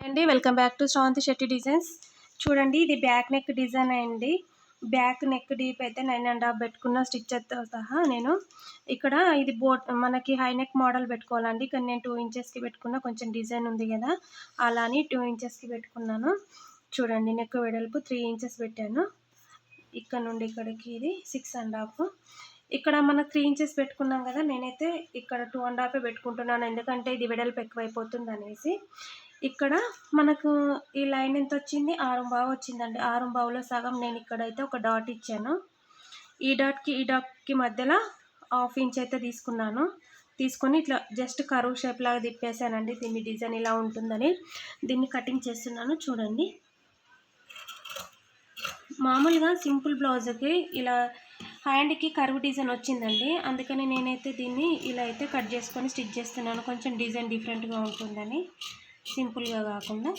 అండి welcome back to Sravanthi Shetty designs. చూడండి, ఇది బ్యాక్ నెక్ డిజైన్ అండి. బ్యాక్ నెక్ డీప్ అయితే 9.5 పెట్టుకున్న స్టిచ్తో సహా. నేను ఇక్కడ ఇది మనకి హై నెక్ మోడల్ పెట్టుకోవాలండి. ఇక్కడ నేను 2 ఇంచెస్కి పెట్టుకున్న, కొంచెం డిజైన్ ఉంది కదా అలా అని 2 ఇంచెస్కి పెట్టుకున్నాను. చూడండి, నెక్ వెడల్పు 3 ఇంచెస్ పెట్టాను. ఇక్కడ నుండి ఇక్కడికి ఇది 6.5. ఇక్కడ మనకు 3 ఇంచెస్ పెట్టుకున్నాం కదా, నేనైతే ఇక్కడ 2.5 పెట్టుకుంటున్నాను, ఎందుకంటే ఇది వెడల్పు ఎక్కువైపోతుంది అనేసి. ఇక్కడ మనకు ఈ లైన్ ఎంత వచ్చింది, 6.5 వచ్చిందండి. 6.5లో సగం నేను ఇక్కడైతే ఒక డాట్ ఇచ్చాను. ఈ డాట్కి మధ్యలో 1/2 ఇంచ్ అయితే తీసుకొని ఇట్లా జస్ట్ కరువు షేప్ లాగా తిప్పేసానండి. దీన్ని డిజైన్ ఇలా ఉంటుందని దీన్ని కటింగ్ చేస్తున్నాను. చూడండి, మామూలుగా సింపుల్ బ్లౌజ్కి ఇలా హ్యాండ్కి కరువు డిజైన్ వచ్చిందండి, అందుకని నేనైతే దీన్ని ఇలా అయితే కట్ చేసుకొని స్టిచ్ చేస్తున్నాను. కొంచెం డిజైన్ డిఫరెంట్గా ఉంటుందని, సింపుల్గా కాకుండా.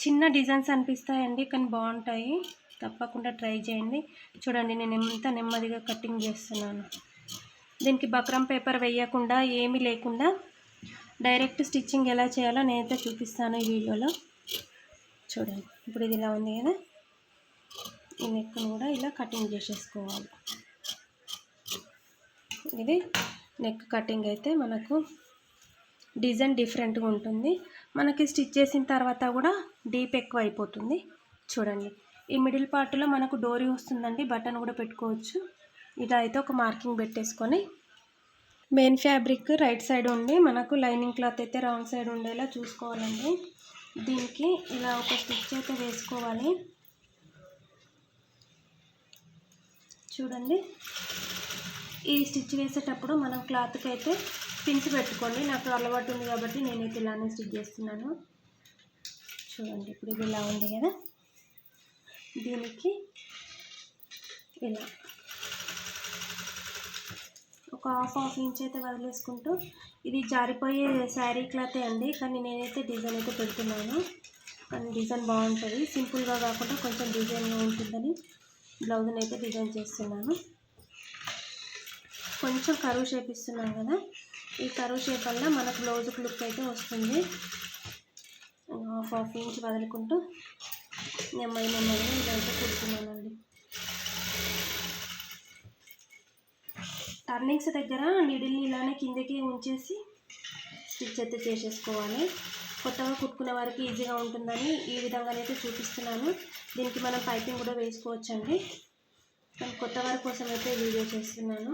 చిన్న డిజైన్స్ అనిపిస్తాయండి, కానీ బాగుంటాయి, తప్పకుండా ట్రై చేయండి. చూడండి, నేను ఎంత నెమ్మదిగా కటింగ్ చేస్తున్నాను. దీనికి బక్రం పేపర్ వేయకుండా, ఏమీ లేకుండా డైరెక్ట్ స్టిచ్చింగ్ ఎలా చేయాలో నేనైతే చూపిస్తాను ఈ వీడియోలో. చూడండి, ఇప్పుడు ఇది ఇలా ఉంది కదా, ఈ నెక్ను కూడా ఇలా కటింగ్ చేసేసుకోవాలి. ఇది నెక్ కటింగ్ అయితే మనకు డిజైన్ డిఫరెంట్గా ఉంటుంది. మనకి స్టిచ్ చేసిన తర్వాత కూడా డీప్ ఎక్కువ అయిపోతుంది. చూడండి, ఈ మిడిల్ పార్ట్లో మనకు డోరీ వస్తుందండి, బటన్ కూడా పెట్టుకోవచ్చు. ఇలా అయితే ఒక మార్కింగ్ పెట్టేసుకొని, మెయిన్ ఫ్యాబ్రిక్ రైట్ సైడ్ ఉండి మనకు లైనింగ్ క్లాత్ అయితే రాంగ్ సైడ్ ఉండేలా చూసుకోవాలండి. దీనికి ఇలా ఒక స్టిచ్ అయితే వేసుకోవాలి. చూడండి, ఈ స్టిచ్ వేసేటప్పుడు మనం క్లాత్కి అయితే పిన్స్ పెట్టుకోండి. నాకు అలవాటు ఉంది కాబట్టి నేనైతే ఇలానే స్టిచ్ చేస్తున్నాను. చూడండి, ఇప్పుడు ఇది ఇలా ఉంది కదా, దీనికి ఇలా ఒక హాఫ్ ఇంచ్ అయితే వదిలేసుకుంటూ, ఇది జారిపోయే శారీ క్లాతే అండి, కానీ నేనైతే డిజైన్ అయితే పెడుతున్నాను. కానీ డిజైన్ బాగుంటుంది, సింపుల్గా కాకుండా కొంచెం డిజైన్గా ఉంటుందని బ్లౌజ్ని అయితే డిజైన్ చేస్తున్నాను. కొంచెం కరువు షేప్ ఇస్తున్నాను కదా, ఈ కరువు షేప్ వల్ల మనకు బ్లౌజ్కి లుక్ అయితే వస్తుంది. హాఫ్ ఇంచ్ వదులుకుంటూ నెమ్మదిగా ఇదైతే కుడుతున్నానండి. టర్నింగ్స్ దగ్గర నీడిల్ని ఇలానే కిందకి ఉంచేసి స్టిచ్ అయితే చేసేసుకోవాలి. కొత్తగా కుట్టుకునే వారికి ఈజీగా ఉంటుందని ఈ విధంగానైతే చూపిస్తున్నాను. దీనికి మనం పైపింగ్ కూడా వేసుకోవచ్చండి, నేను కొత్త వారి కోసం అయితే వీడియో చేస్తున్నాను.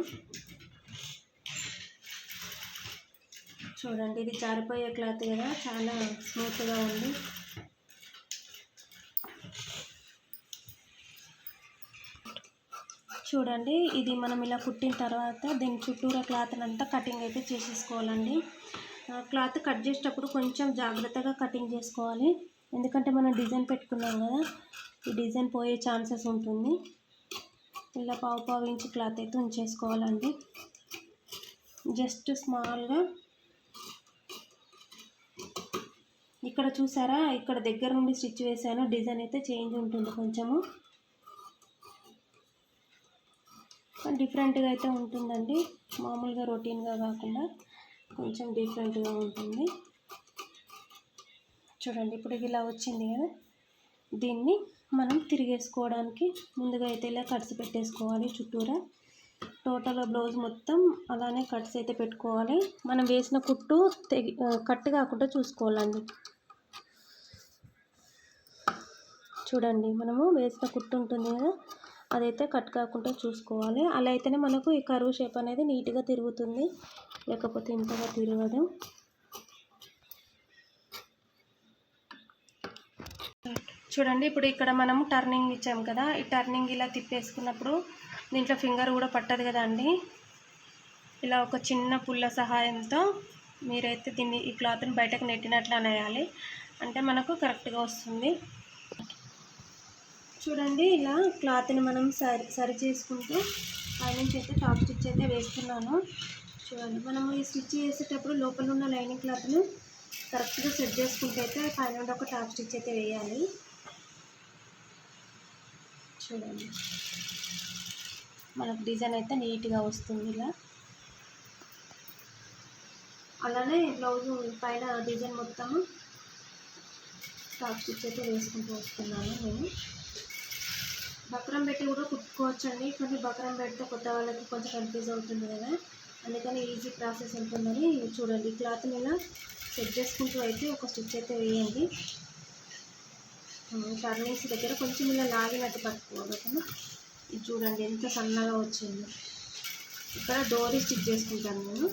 చూడండి, ఇది జారిపోయే క్లాత్ కదా, చాలా స్మూత్గా ఉంది. చూడండి, ఇది మనం ఇలా కుట్టిన తర్వాత దీని చుట్టూరా క్లాత్ అంతా కటింగ్ అయితే చేసేసుకోవాలండి. క్లాత్ కట్ చేసేటప్పుడు కొంచెం జాగ్రత్తగా కటింగ్ చేసుకోవాలి, ఎందుకంటే మనం డిజైన్ పెట్టుకున్నాం కదా, ఈ డిజైన్ పోయే ఛాన్సెస్ ఉంటుంది. ఇలా పావు ఇంచ్ క్లాత్ అయితే ఉంచేసుకోవాలండి. జస్ట్ స్మాల్గా ఇక్కడ చూసారా, ఇక్కడ దగ్గర నుండి స్టిచ్ వేసాను, డిజైన్ అయితే చేంజ్ ఉంటుంది, కొంచెము డిఫరెంట్గా అయితే ఉంటుందండి. మామూలుగా రొటీన్గా కాకుండా కొంచెం డిఫరెంట్గా ఉంటుంది. చూడండి, ఇప్పుడు ఇలా వచ్చింది కదా, దీన్ని మనం తిరిగేసుకోవడానికి ముందుగా అయితే ఇలా కట్స్ పెట్టేసుకోవాలి చుట్టూరా. టోటల్ బ్లౌజ్ మొత్తం అలానే కట్స్ అయితే పెట్టుకోవాలి. మనం వేసిన కుట్టు కట్ కాకుండా చూసుకోవాలండి. చూడండి, మనము వేసిన కుట్టు ఉంటుంది కదా, అదైతే కట్ కాకుండా చూసుకోవాలి. అలా అయితేనే మనకు ఈ కరువు షేప్ అనేది నీట్గా తిరుగుతుంది, లేకపోతే ఇంతగా తిరగదు. చూడండి, ఇప్పుడు ఇక్కడ మనం టర్నింగ్ ఇచ్చాం కదా, ఈ టర్నింగ్ ఇలా తిప్పేసుకున్నప్పుడు దీంట్లో ఫింగర్ కూడా పట్టదు కదా అండి. ఇలా ఒక చిన్న పుల్ల సహాయంతో మీరైతే దీన్ని ఈ క్లాత్ని బయటకు నెట్టినట్లు అనేయాలి, అంటే మనకు కరెక్ట్గా వస్తుంది. చూడండి, ఇలా క్లాత్ని మనం సరి చేసుకుంటూ పైనుంచి అయితే టాప్ స్టిచ్ అయితే వేస్తున్నాను. చూడండి, మనము ఈ స్టిచ్ చేసేటప్పుడు లోపల ఉన్న లైనింగ్ క్లాత్ను కరెక్ట్గా సెట్ చేసుకుంటే అయితే పైన ఒక టాప్ స్టిచ్ అయితే వేయాలి. చూడండి, మనకు డిజైన్ అయితే నీట్గా వస్తుంది. ఇలా అలానే బ్లౌజ్ పైన డిజైన్ మొత్తము టాప్ స్టిచ్ అయితే వేసుకుంటూ వస్తున్నాను నేను. బక్రం పెట్టి కూడా కుట్టుకోవచ్చండి, కానీ బక్రం పెడితే కొత్త వాళ్ళకి కొంచెం కన్ఫ్యూజ్ అవుతుంది కదా, అందుకని ఈజీ ప్రాసెస్ ఉంటుందని చూడండి. క్లాత్ని ఇలా సెట్ చేసుకుంటూ అయితే ఒక స్టిచ్ అయితే వేయండి. టర్నింగ్స్ దగ్గర కొంచెం ఇలా లాగినట్టు పట్టుకోవాలి. ఇది చూడండి ఎంత సన్నగా వచ్చింది. ఇక్కడ డోరీ స్టిచ్ చేసుకుంటాను నేను,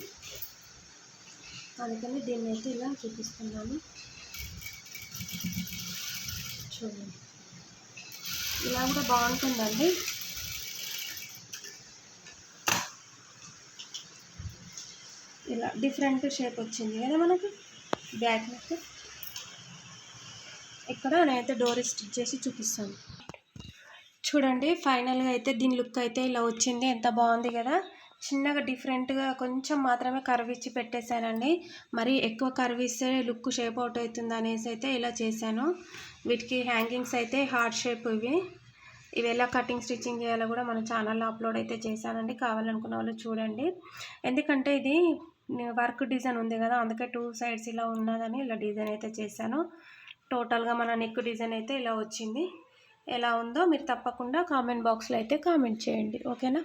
అందుకని దీన్ని అయితే ఇలా చూపిస్తున్నాను. చూడండి ఇలా కూడా బాగుంటుందండి. ఇలా డిఫరెంట్ షేప్ వచ్చింది కదా మనకి బ్యాక్ నెక్. ఇక్కడ నేనైతే డోరీ స్టిచ్ చేసి చూపిస్తాను. చూడండి ఫైనల్గా అయితే దీని లుక్ అయితే ఇలా వచ్చింది. ఎంత బాగుంది కదా. చిన్నగా డిఫరెంట్గా కొంచెం మాత్రమే కర్వ్ ఇచ్చి పెట్టేశానండి. మరి ఎక్కువ కర్వ్ ఇస్తే లుక్ షేప్ అవుట్ అవుతుంది అనేసి అయితే ఇలా చేశాను. వీటికి హ్యాంగింగ్స్ అయితే హార్ట్ షేప్ ఇవి ఎలా కటింగ్ స్టిచ్చింగ్ చేయాలో కూడా మన ఛానల్లో అప్లోడ్ అయితే చేశానండి, కావాలనుకున్న వాళ్ళు చూడండి. ఎందుకంటే ఇది వర్క్ డిజైన్ ఉంది కదా, అందుకే 2 సైడ్స్ ఇలా ఉన్నదని ఇలా డిజైన్ అయితే చేశాను. టోటల్గా మన నెక్ డిజైన్ అయితే ఇలా వచ్చింది. ఎలా ఉందో మీరు తప్పకుండా కామెంట్ బాక్స్లో అయితే కామెంట్ చేయండి. ఓకేనా.